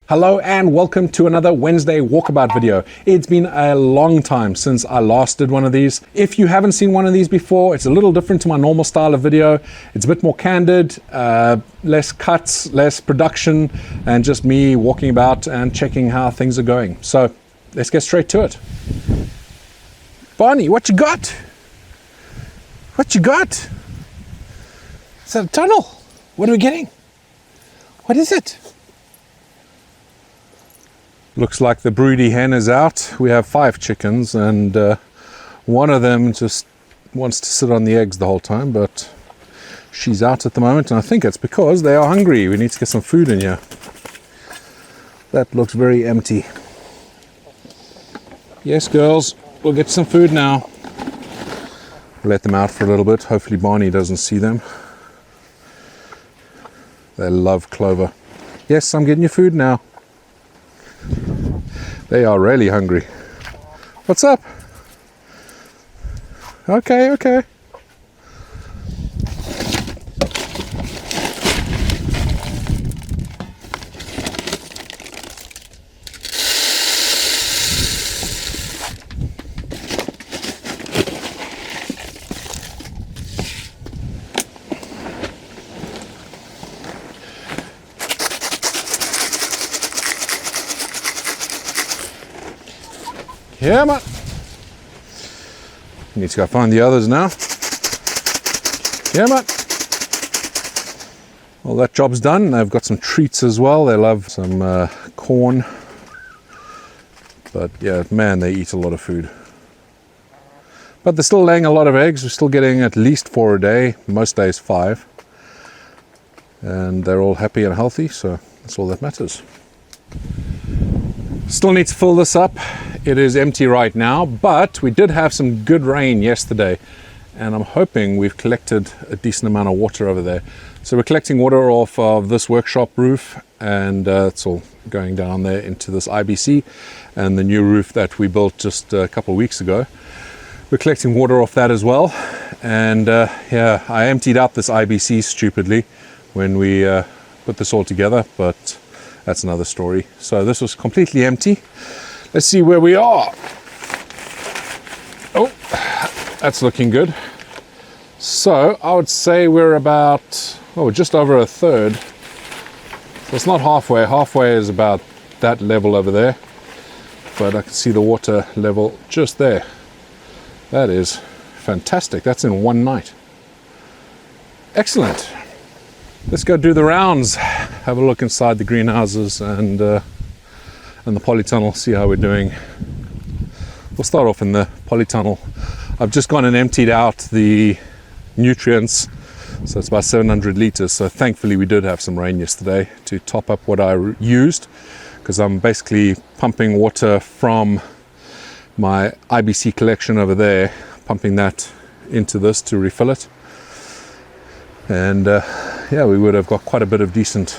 Hello and welcome to another Wednesday Walkabout video. It's been a long time since I last did one of these. If you haven't seen one of these before, it's a little different to my normal style of video. It's a bit more candid, less cuts, less production, and just me walking about and checking how things are going. So let's get straight to it. Barney, what you got? What you got? Is that a tunnel? What are we getting? What is it? Looks like the broody hen is out. We have 5 chickens and one of them just wants to sit on the eggs the whole time, but she's out at the moment, and I think it's because they are hungry. We need to get some food in here. That looks very empty. Yes, girls, we'll get some food now. Let them out for a little bit. Hopefully Barney doesn't see them. They love clover. Yes, I'm getting your food now. They are really hungry. What's up? Okay, okay. Yeah, man. Need to go find the others now. Yeah, man. Well, that job's done. They've got some treats as well. They love some corn. But yeah, man, they eat a lot of food. But they're still laying a lot of eggs. We're still getting at least 4 a day. Most days 5. And they're all happy and healthy, so that's all that matters. Still need to fill this up. It is empty right now, but we did have some good rain yesterday, and I'm hoping we've collected a decent amount of water over there. So we're collecting water off of this workshop roof, and it's all going down there into this IBC and the new roof that we built just a couple of weeks ago. We're collecting water off that as well, and yeah, I emptied out this IBC stupidly when we put this all together, but that's another story. So this was completely empty. Let's see where we are. Oh, that's looking good. So I would say we're about, oh, just over a third. So it's not halfway. Halfway is about that level over there. But I can see the water level just there. That is fantastic. That's in one night. Excellent. Let's go do the rounds. Have a look inside the greenhouses and the polytunnel, see how we're doing. We'll start off in the polytunnel. I've just gone and emptied out the nutrients, so it's about 700 liters. So thankfully we did have some rain yesterday to top up what I used, because I'm basically pumping water from my IBC collection over there, pumping that into this to refill it. And yeah, we would have got quite a bit of decent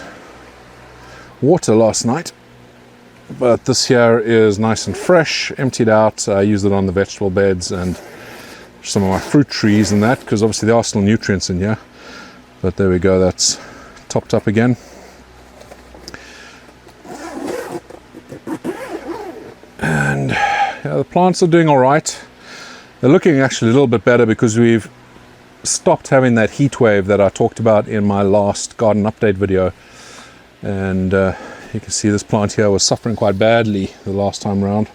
water last night. But this here is nice and fresh, emptied out. I used it on the vegetable beds and some of my fruit trees and that, because obviously there are still nutrients in here. But there we go, that's topped up again. And yeah, the plants are doing all right. They're looking actually a little bit better because we've stopped having that heat wave that I talked about in my last garden update video. And you can see this plant here was suffering quite badly the last time around,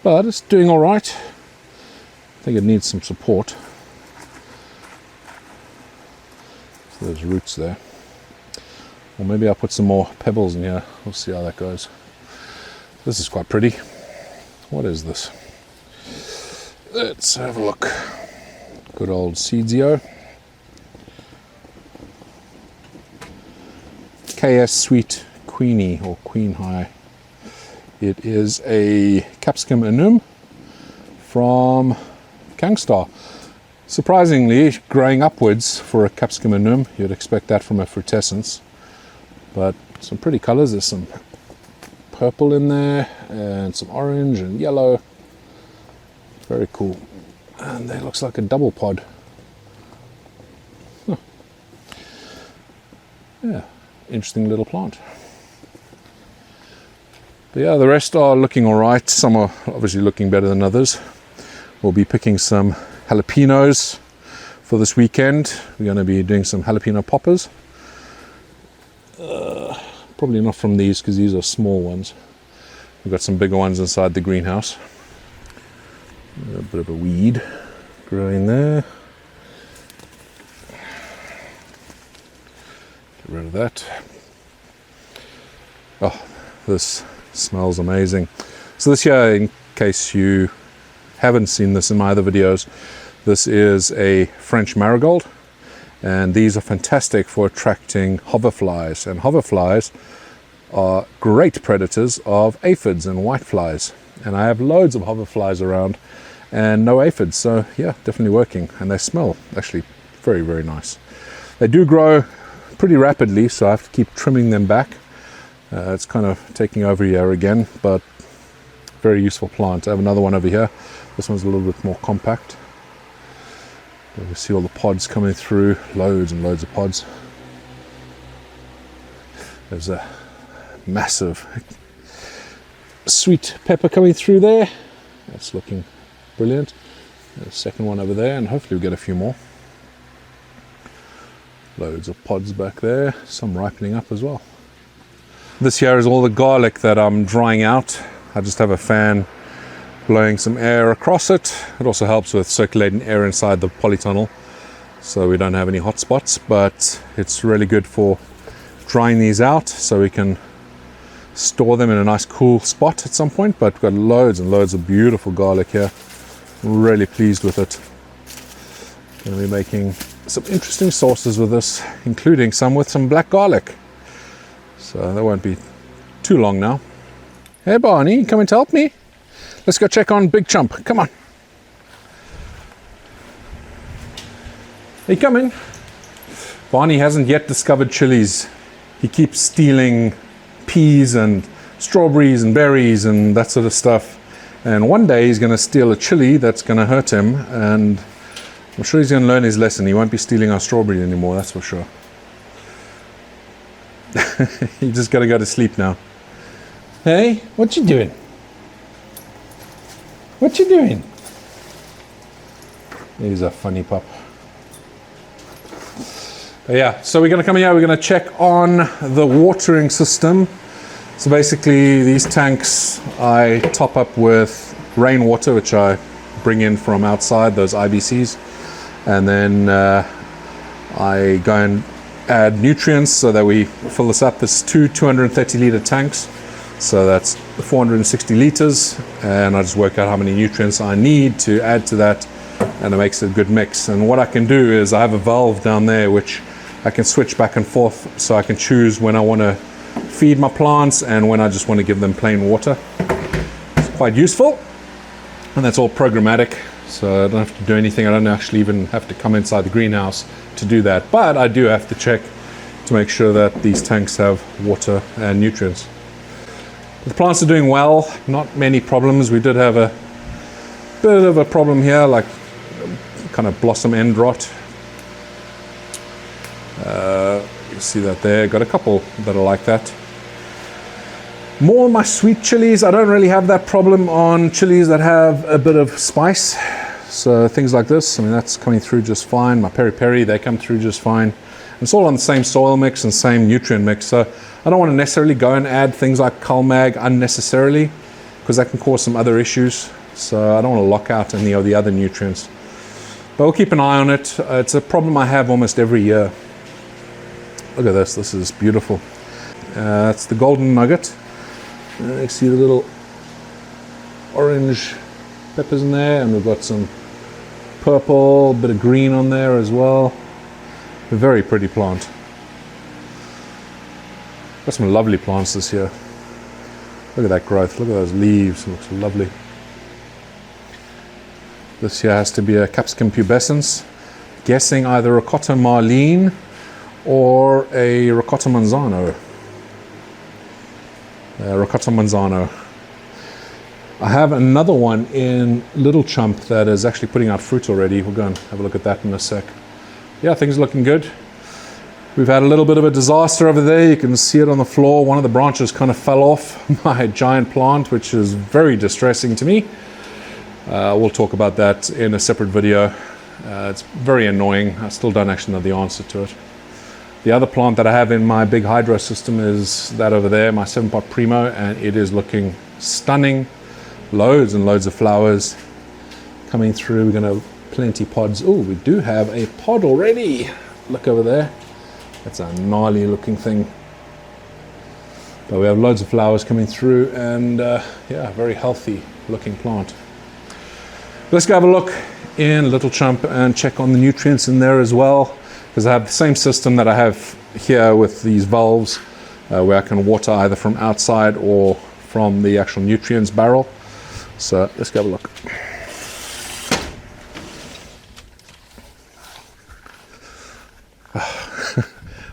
but it's doing all right. I think it needs some support. So there's roots there. Or maybe I'll put some more pebbles in here. We'll see how that goes. This is quite pretty. What is this? Let's have a look. Good old Seedsio. KS Sweet Queenie or Queen High. It is a capsicum annuum from Kangstar. Surprisingly, growing upwards for a capsicum annuum, you'd expect that from a frutescence. But some pretty colors. There's some purple in there and some orange and yellow. Very cool. And that looks like a double pod. Huh. Yeah, interesting little plant. But yeah, the rest are looking all right. Some are obviously looking better than others. We'll be picking some jalapenos for this weekend. We're going to be doing some jalapeno poppers. Probably not from these because these are small ones. We've got some bigger ones inside the greenhouse. A bit of a weed growing there. Get rid of that. Oh, this smells amazing. So this here, in case you haven't seen this in my other videos, this is a French marigold, and these are fantastic for attracting hoverflies, and hoverflies are great predators of aphids and whiteflies, and I have loads of hoverflies around and no aphids, so yeah, definitely working. And they smell actually very, very nice. They do grow pretty rapidly, so I have to keep trimming them back. It's kind of taking over here again, but very useful plant. I have another one over here. This one's a little bit more compact. You can see all the pods coming through, loads and loads of pods. There's a massive sweet pepper coming through there. That's looking brilliant. There's a second one over there, and hopefully we'll get a few more. Loads of pods back there, some ripening up as well. This here is all the garlic that I'm drying out. I just have a fan blowing some air across it. It also helps with circulating air inside the polytunnel, so we don't have any hot spots, but it's really good for drying these out so we can store them in a nice cool spot at some point. But we've got loads and loads of beautiful garlic here. Really pleased with it. Going to be making some interesting sauces with this, including some with some black garlic. So that won't be too long now. Hey Barney, you coming to help me? Let's go check on Big Chump. Come on. Are you coming? Barney hasn't yet discovered chilies. He keeps stealing peas and strawberries and berries and that sort of stuff. And one day he's going to steal a chili that's going to hurt him, and I'm sure he's going to learn his lesson. He won't be stealing our strawberry anymore, that's for sure. You just got to go to sleep now. Hey, what you doing? What you doing? He's a funny pup. But yeah, so we're going to come here, we're going to check on the watering system. So basically these tanks I top up with rainwater, which I bring in from outside, those IBCs, and then I go and add nutrients so that we fill this up. There's two 230 litre tanks, so that's 460 litres, and I just work out how many nutrients I need to add to that, and it makes a good mix. And what I can do is I have a valve down there which I can switch back and forth, so I can choose when I want to feed my plants and when I just want to give them plain water. It's quite useful, and that's all programmatic, so I don't have to do anything. I don't actually even have to come inside the greenhouse to do that, but I do have to check to make sure that these tanks have water and nutrients. The plants are doing well, not many problems. We did have a bit of a problem here, like kind of blossom end rot. You see that there. Got a couple that are like that. More on my sweet chilies. I don't really have that problem on chilies that have a bit of spice. So things like this, I mean, that's coming through just fine. My peri-peri, they come through just fine. And it's all on the same soil mix and same nutrient mix. So I don't want to necessarily go and add things like CalMag unnecessarily, because that can cause some other issues. So I don't want to lock out any of the other nutrients. But we'll keep an eye on it. It's a problem I have almost every year. Look at this. This is beautiful. It's the golden nugget. You see the little orange peppers in there, and we've got some purple, bit of green on there as well. A very pretty plant. Got some lovely plants this year. Look at that growth. Look at those leaves. It looks lovely. This here has to be a capsicum pubescens. Guessing either ricotta marline or a ricotta manzano. Ricotta manzano. I have another one in Little Chump that is actually putting out fruit already. We'll go and have a look at that in a sec. Yeah, things are looking good. We've had a little bit of a disaster over there. You can see it on the floor. One of the branches kind of fell off my giant plant, which is very distressing to me. We'll talk about that in a separate video. It's very annoying. I still don't actually know the answer to it. The other plant that I have in my big hydro system is that over there, my 7-pot Primo, and it is looking stunning. Loads and loads of flowers coming through. We're going to plenty pods. Oh, we do have a pod already. Look over there. That's a gnarly looking thing. But we have loads of flowers coming through, and yeah, very healthy looking plant. Let's go have a look in ChilliChump and check on the nutrients in there as well, because I have the same system that I have here with these valves where I can water either from outside or from the actual nutrients barrel. So let's go have a look.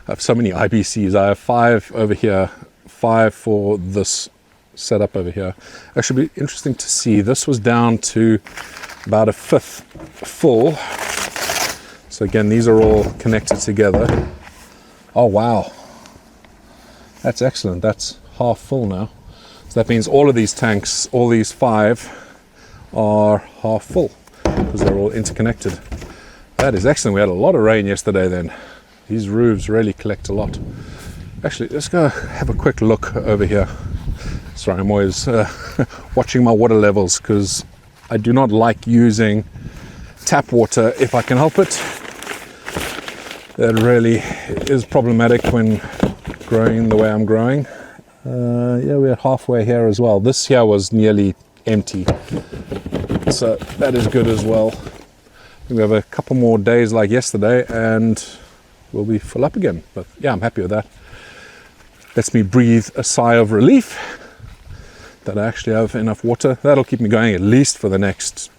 I have so many IBCs. I have 5 over here, 5 for this setup over here. Actually, be interesting to see. This was down to about a 1/5 full. So again, these are all connected together. Oh wow, that's excellent. That's half full now. So that means all of these tanks, all these 5, are half full because they're all interconnected. That is excellent. We had a lot of rain yesterday then. These roofs really collect a lot. Actually, let's go have a quick look over here. Sorry, I'm always watching my water levels because I do not like using tap water if I can help it. That really is problematic when growing the way I'm growing. Yeah, we're halfway here as well. This here was nearly empty, so that is good as well. We have a couple more days like yesterday and we'll be full up again. But yeah, I'm happy with that. Lets me breathe a sigh of relief that I actually have enough water. That'll keep me going at least for the next,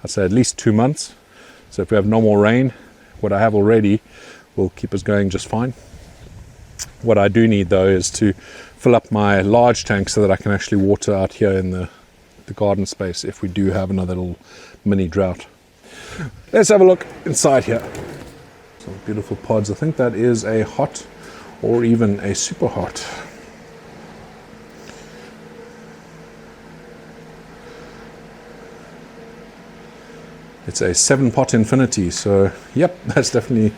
I'd say at least 2 months. So if we have no more rain, what I have already will keep us going just fine. What I do need though is to fill up my large tank so that I can actually water out here in the garden space if we do have another little mini drought. Let's have a look inside here. Some beautiful pods. I think that is a hot or even a super hot. It's a 7-pot infinity, so yep, that's definitely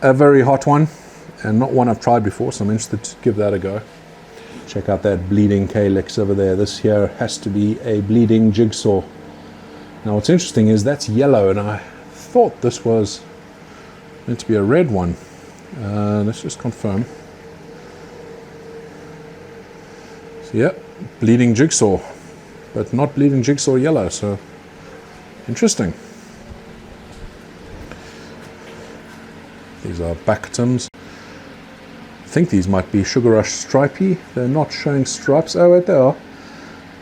a very hot one and not one I've tried before, so I'm interested to give that a go. Check out that bleeding calyx over there. This here has to be a bleeding jigsaw. Now what's interesting is that's yellow, and I thought this was meant to be a red one. Let's just confirm. So yeah, bleeding jigsaw, but not bleeding jigsaw yellow, so interesting. These are Bactums. I think these might be Sugar Rush Stripey. They're not showing stripes. Oh wait, they are.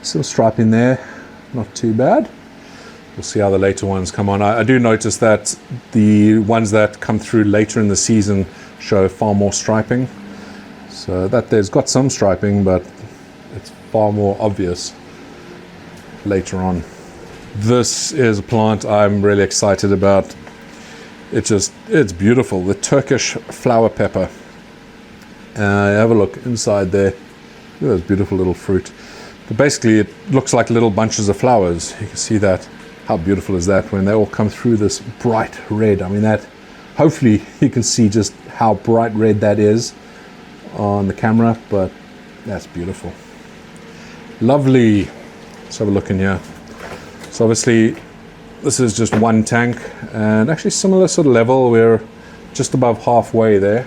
Some stripe in there, not too bad. We'll see how the later ones come on. I do notice that the ones that come through later in the season show far more striping. So that there's got some striping, but it's far more obvious later on. This is a plant I'm really excited about. It's beautiful. The Turkish flower pepper. Have a look inside there. Look at those beautiful little fruit. But basically it looks like little bunches of flowers. You can see that. How beautiful is that when they all come through this bright red? I mean, that, hopefully you can see just how bright red that is on the camera, but that's beautiful. Lovely. Let's have a look in here. So obviously this is just one tank, and actually similar sort of level. We're just above halfway there,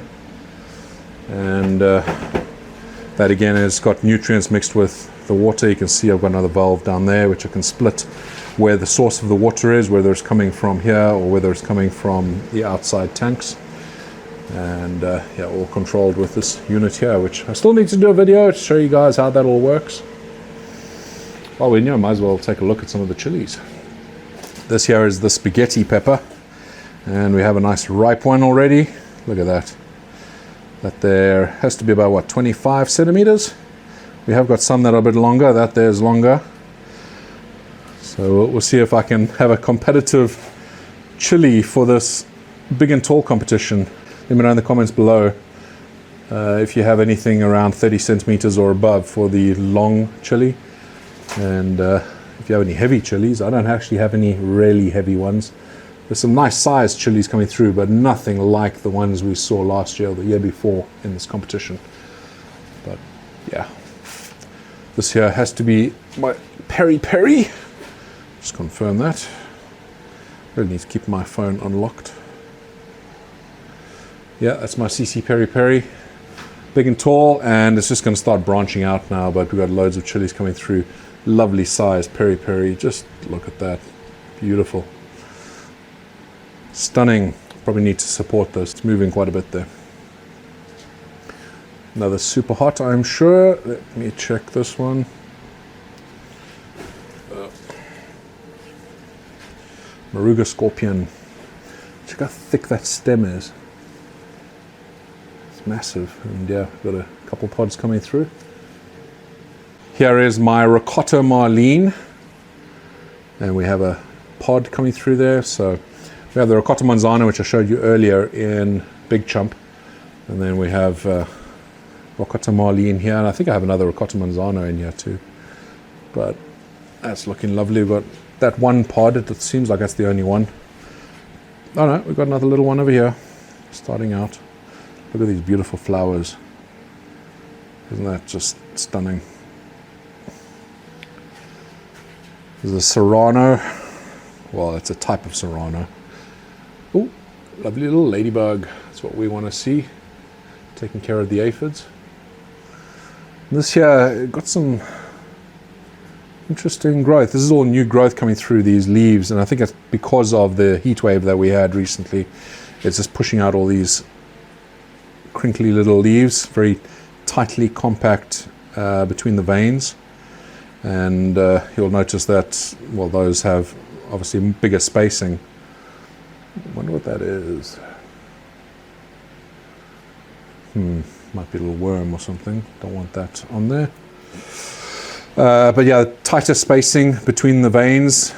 and that again has got nutrients mixed with the water. You can see I've got another valve down there which I can split where the source of the water is, whether it's coming from here or whether it's coming from the outside tanks. And yeah, all controlled with this unit here, which I still need to do a video to show you guys how that all works. Well, we might as well take a look at some of the chilies. This here is the spaghetti pepper, and we have a nice ripe one already. Look at that. That there has to be about, what, 25 centimeters? We have got some that are a bit longer. That there's longer. So we'll see if I can have a competitive chili for this big and tall competition. Let me know in the comments below if you have anything around 30 centimeters or above for the long chili. And if you have any heavy chilies. I don't actually have any really heavy ones. There's some nice sized chilies coming through, but nothing like the ones we saw last year or the year before in this competition. But yeah, this here has to be my peri peri. Just confirm that. Really need to keep my phone unlocked. Yeah, that's my CC peri peri. Big and tall, and it's just going to start branching out now, but we've got loads of chilies coming through. Lovely sized peri peri. Just look at that. Beautiful. Stunning. Probably need to support this. It's moving quite a bit there. Another super hot, I'm sure. Let me check this one. Maruga Scorpion. Check how thick that stem is. It's massive. And yeah, got a couple pods coming through. Here is my Ricotta Marlene. And we have a pod coming through there. So we have the Ricotta Manzano, which I showed you earlier in Big Chump. And then we have Ricotta Marlene here. And I think I have another Ricotta Manzano in here too. But that's looking lovely. We've got that one pod. It seems like that's the only one. Oh no, we've got another little one over here. Starting out. Look at these beautiful flowers. Isn't that just stunning? There's a Serrano. Well, it's a type of Serrano. Oh, lovely little ladybug. That's what we want to see. Taking care of the aphids. This here got some interesting growth. This is all new growth coming through these leaves, and I think it's because of the heat wave that we had recently. It's just pushing out all these crinkly little leaves, very tightly compact between the veins. And you'll notice that, well, those have obviously bigger spacing. I wonder what that is. Might be a little worm or something. Don't want that on there. But yeah, tighter spacing between the veins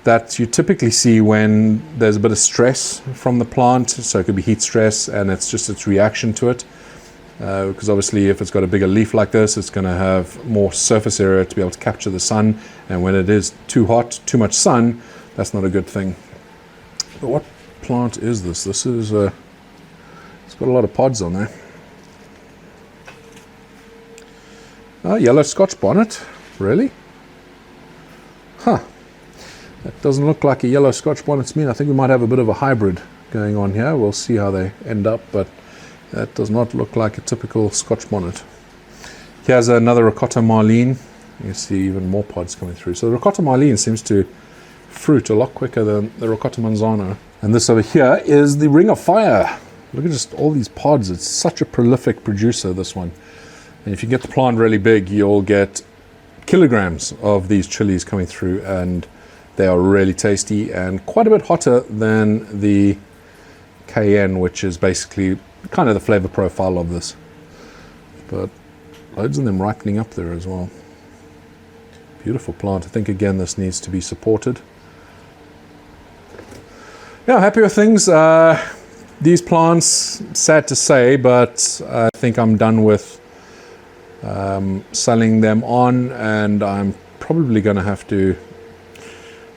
that you typically see when there's a bit of stress from the plant. So it could be heat stress, and it's just its reaction to it. Because obviously if it's got a bigger leaf like this, it's going to have more surface area to be able to capture the sun. And when it is too hot, too much sun, that's not a good thing. But what plant is this? This is, it's got a lot of pods on there. Oh, yellow Scotch bonnet. Really? Huh. That doesn't look like a yellow Scotch bonnet to me. I think we might have a bit of a hybrid going on here. We'll see how they end up, but that does not look like a typical Scotch bonnet. Here's another Ricotta Marlene. You can see even more pods coming through. So the Ricotta Marlene seems to fruit a lot quicker than the Ricotta Manzano. And this over here is the Ring of Fire. Look at just all these pods. It's such a prolific producer, this one. And if you get the plant really big, you'll get kilograms of these chilies coming through, and they are really tasty and quite a bit hotter than the Cayenne, which is basically kind of the flavor profile of this. But loads of them ripening up there as well. Beautiful plant. I think again this needs to be supported. Yeah, happy with things. These plants, sad to say, but I think I'm done with selling them on, and I'm probably going to have to,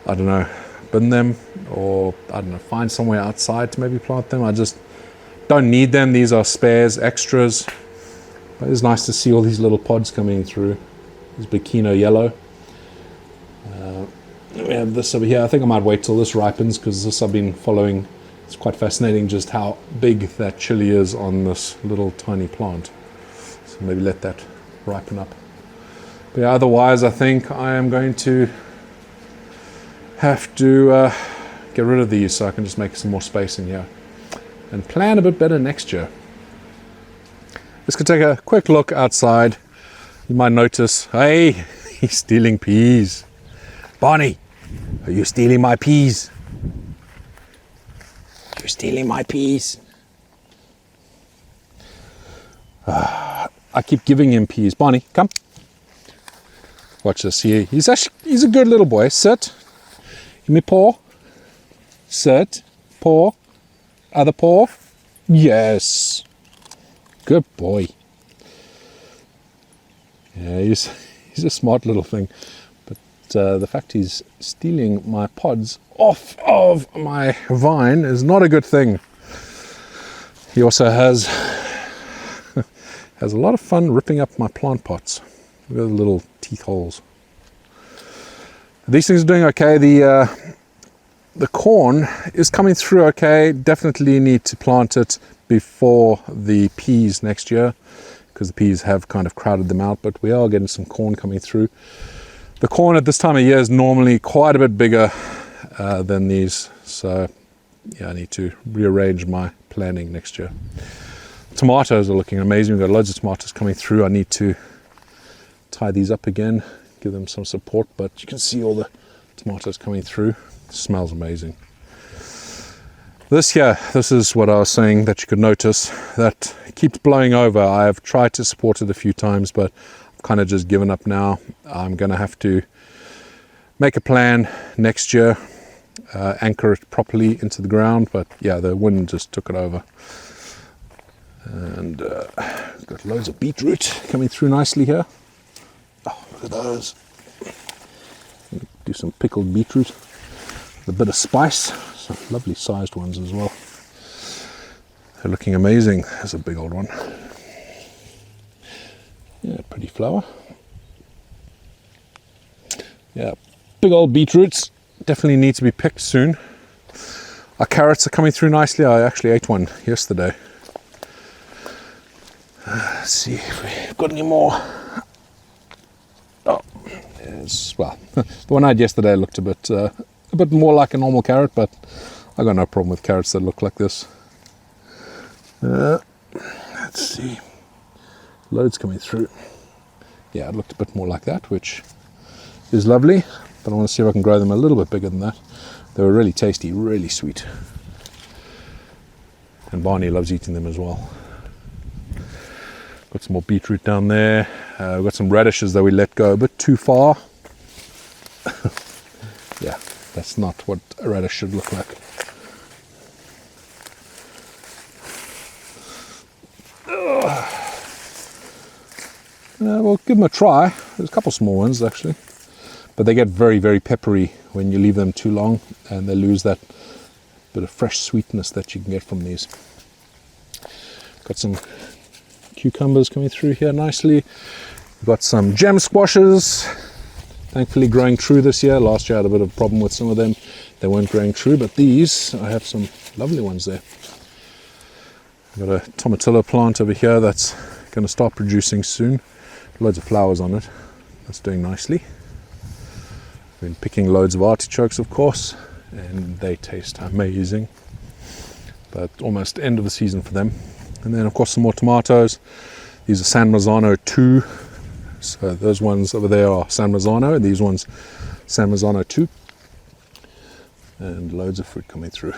I don't know, bin them, or I don't know, find somewhere outside to maybe plant them. I just don't need them. These are spares, extras. But it's nice to see all these little pods coming through. This Bikino yellow. We have this over here. I think I might wait till this ripens, because this I've been following. It's quite fascinating just how big that chili is on this little tiny plant. So maybe let that ripen up. But yeah, otherwise I think I am going to have to get rid of these so I can just make some more space in here and plan a bit better next year. Let's go take a quick look outside. You might notice, hey, he's stealing peas. Barney, are you stealing my peas? You're stealing my peas. I keep giving him peas. Barney, come. Watch this. He's a good little boy. Sit. Give me paw. Sit. Paw. Other paw. Yes. Good boy. Yeah, he's a smart little thing. But the fact he's stealing my pods off of my vine is not a good thing. He also has a lot of fun ripping up my plant pots with little teeth holes. These things are doing okay. The corn is coming through okay. Definitely need to plant it before the peas next year, because the peas have kind of crowded them out, but we are getting some corn coming through. The corn at this time of year is normally quite a bit bigger than these, so yeah, I need to rearrange my planning next year. Tomatoes are looking amazing. We've got loads of tomatoes coming through. I need to tie these up again, give them some support, but you can see all the tomatoes coming through. It smells amazing. This is what I was saying that you could notice, that keeps blowing over. I've tried to support it a few times, but I've kind of just given up now. I'm going to have to make a plan next year, anchor it properly into the ground, but yeah, the wind just took it over. And got loads of beetroot coming through nicely here. Oh, look at those. Do some pickled beetroot with a bit of spice. Some lovely sized ones as well. They're looking amazing. There's a big old one. Yeah, pretty flower. Yeah, big old beetroots. Definitely need to be picked soon. Our carrots are coming through nicely. I actually ate one yesterday. Let's see if we've got any more. Oh, yes, well, the one I had yesterday looked a bit more like a normal carrot, but I got no problem with carrots that look like this. Let's see, loads coming through. Yeah, it looked a bit more like that, which is lovely, but I want to see if I can grow them a little bit bigger than that. They were really tasty, really sweet, and Barney loves eating them as well. Got some more beetroot down there. We've got some radishes that we let go a bit too far. Yeah, that's not what a radish should look like. We'll give them a try. There's a couple small ones actually, but they get very, very peppery when you leave them too long, and they lose that bit of fresh sweetness that you can get from these. Got some cucumbers coming through here nicely. We've got some gem squashes, thankfully growing true this year. Last year I had a bit of a problem with some of them. They weren't growing true, but these, I have some lovely ones there. I've got a tomatillo plant over here that's going to start producing soon. Loads of flowers on it. That's doing nicely. Been picking loads of artichokes, of course, and they taste amazing. But almost end of the season for them. And then, of course, some more tomatoes. These are San Marzano 2. So those ones over there are San Marzano, and these ones San Marzano 2. And loads of fruit coming through.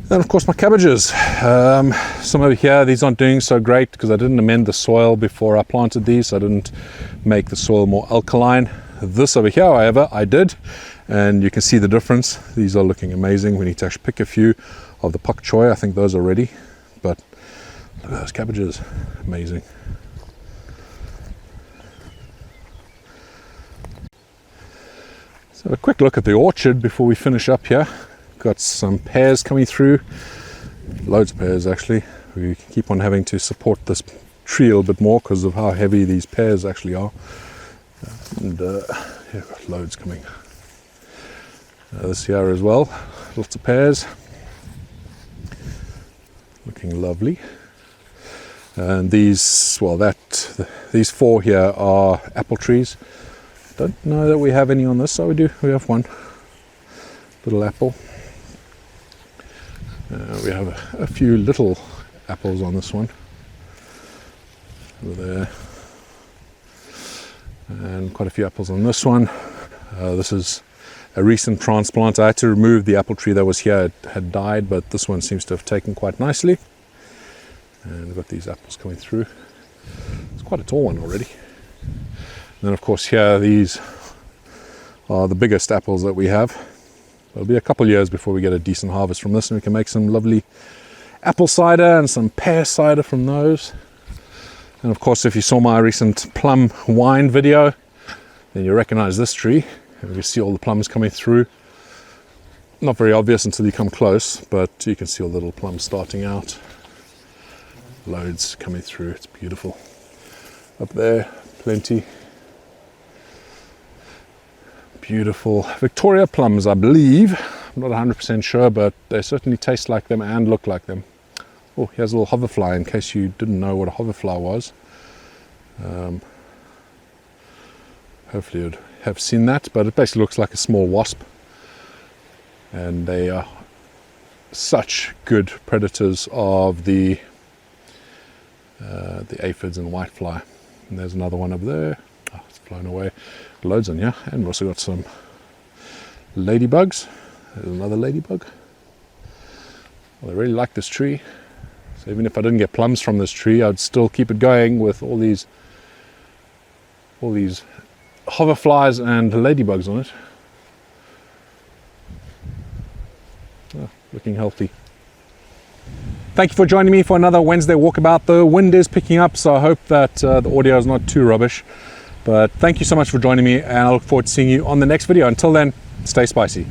Then, of course, my cabbages. Some over here, these aren't doing so great because I didn't amend the soil before I planted these. So I didn't make the soil more alkaline. This over here, however, I did. And you can see the difference. These are looking amazing. We need to actually pick a few of the pak choy. I think those are ready. But look at those cabbages. Amazing. So a quick look at the orchard before we finish up here. Got some pears coming through, loads of pears actually. We keep on having to support this tree a little bit more because of how heavy these pears actually are. And yeah, got loads coming. This year as well, lots of pears. Looking lovely. And these, well, these four here are apple trees. Don't know that we have any on this. Oh, we do. We have one little apple. We have a few little apples on this one over there, and quite a few apples on this one. This is a recent transplant. I had to remove the apple tree that was here. It had died, but this one seems to have taken quite nicely, and we've got these apples coming through. It's quite a tall one already. And then, of course, here these are the biggest apples that we have. It'll be a couple years before we get a decent harvest from this, and we can make some lovely apple cider and some pear cider from those. And of course, if you saw my recent plum wine video, then you recognize this tree. And you see all the plums coming through. Not very obvious until you come close, but you can see all the little plums starting out. Loads coming through. It's beautiful. Up there, plenty. Beautiful Victoria plums, I believe. I'm not 100% sure, but they certainly taste like them and look like them. Oh, here's a little hoverfly, in case you didn't know what a hoverfly was. Hopefully you'd have seen that, but it basically looks like a small wasp. And they are such good predators of the aphids and whitefly. And there's another one up there. Oh, it's flown away. Loads on here. And we've also got some ladybugs. There's another ladybug. Well, I really like this tree. So even if I didn't get plums from this tree, I'd still keep it going with all these hoverflies and ladybugs on it. Oh, looking healthy. Thank you for joining me for another Wednesday walkabout. The wind is picking up, so I hope that the audio is not too rubbish. But thank you so much for joining me, and I look forward to seeing you on the next video. Until then, stay spicy.